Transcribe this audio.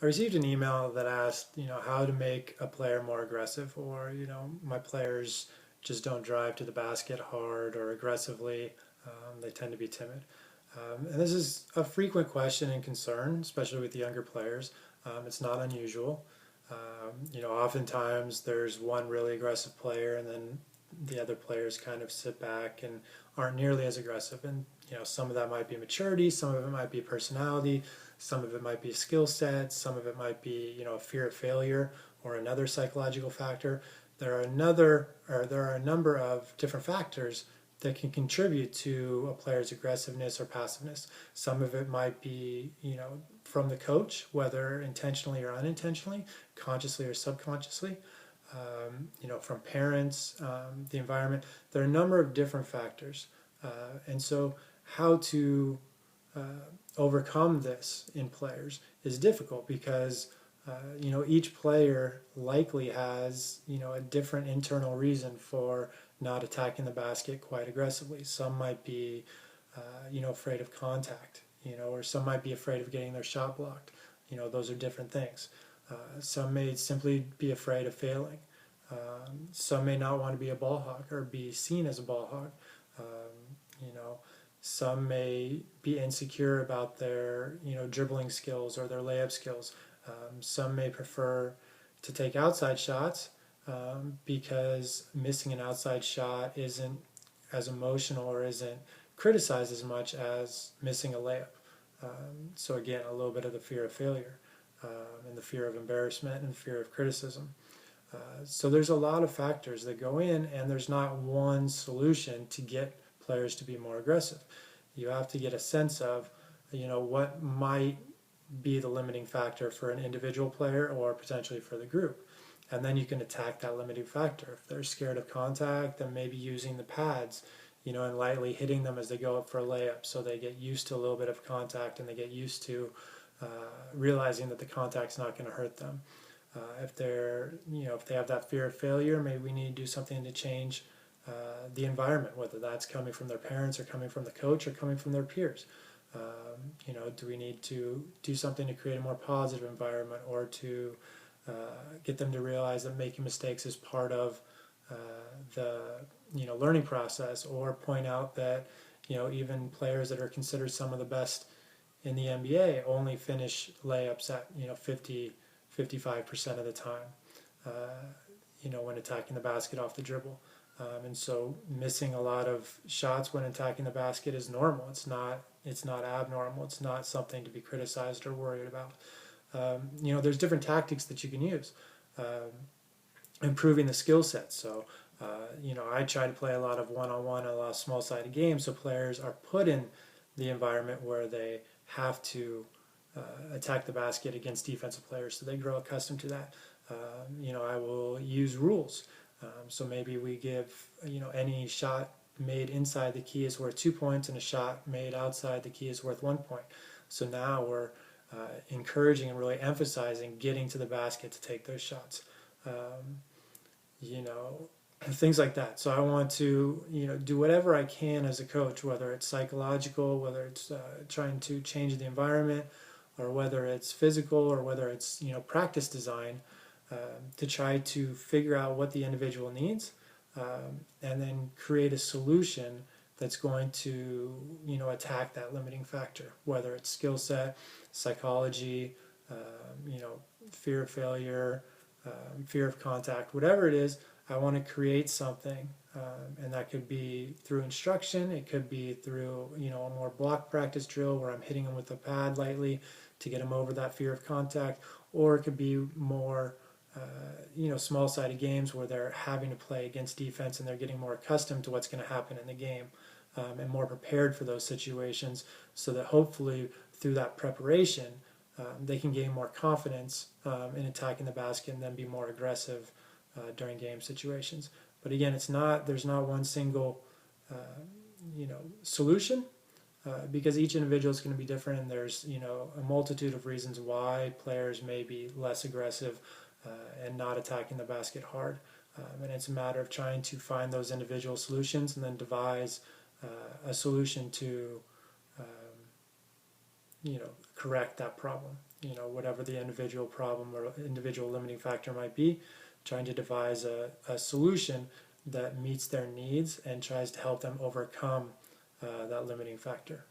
I received an email that asked, how to make a player more aggressive, or, my players just don't drive to the basket hard or aggressively. They tend to be timid. And this is a frequent question and concern, especially with the younger players. It's not unusual. Oftentimes there's one really aggressive player, and then the other players kind of sit back and aren't nearly as aggressive. And some of that might be maturity, some of it might be personality, some of it might be skill set, some of it might be a fear of failure or another psychological factor. There are a number of different factors that can contribute to a player's aggressiveness or passiveness. Some of it might be, from the coach, whether intentionally or unintentionally, consciously or subconsciously. From parents, the environment. There are a number of different factors, and so how to overcome this in players is difficult because each player likely has a different internal reason for not attacking the basket quite aggressively. Some might be afraid of contact, or some might be afraid of getting their shot blocked. Those are different things. Some may simply be afraid of failing. Some may not want to be a ball hog or be seen as a ball hog. Some may be insecure about their dribbling skills or their layup skills. Some may prefer to take outside shots because missing an outside shot isn't as emotional or isn't criticized as much as missing a layup. So again, a little bit of the fear of failure and the fear of embarrassment and fear of criticism. So there's a lot of factors that go in, and there's not one solution to get players to be more aggressive. You have to get a sense of, what might be the limiting factor for an individual player or potentially for the group. And then you can attack that limiting factor. If they're scared of contact, then maybe using the pads, and lightly hitting them as they go up for a layup so they get used to a little bit of contact and they get used to realizing that the contact's not going to hurt them. If they have that fear of failure, maybe we need to do something to change the environment, whether that's coming from their parents or coming from the coach or coming from their peers. Do we need to do something to create a more positive environment, or to get them to realize that making mistakes is part of the learning process, or point out that even players that are considered some of the best in the NBA only finish layups at 55% of the time when attacking the basket off the dribble. And so missing a lot of shots when attacking the basket is normal. It's not abnormal. It's not something to be criticized or worried about. There's different tactics that you can use. Improving the skill set. So, I try to play a lot of one-on-one and a lot of small-sided games, so players are put in the environment where they have to attack the basket against defensive players, so they grow accustomed to that. I will use rules. So maybe we give, any shot made inside the key is worth 2 points, and a shot made outside the key is worth 1 point. So now we're encouraging and really emphasizing getting to the basket to take those shots. Things like that. So I want to, do whatever I can as a coach, whether it's psychological, whether it's trying to change the environment, or whether it's physical, or whether it's, practice design, to try to figure out what the individual needs, and then create a solution that's going to, attack that limiting factor, whether it's skill set, psychology, fear of failure, fear of contact, whatever it is. I want to create something, and that could be through instruction. It could be through, a more block practice drill where I'm hitting them with a pad lightly to get them over that fear of contact, or it could be more small-sided games where they're having to play against defense and they're getting more accustomed to what's going to happen in the game, and more prepared for those situations, so that hopefully through that preparation they can gain more confidence in attacking the basket and then be more aggressive during game situations. But again, there's not one single solution, because each individual is going to be different, and there's a multitude of reasons why players may be less aggressive and not attacking the basket hard. And it's a matter of trying to find those individual solutions and then devise a solution to correct that problem. whatever the individual problem or individual limiting factor might be, trying to devise a solution that meets their needs and tries to help them overcome that limiting factor.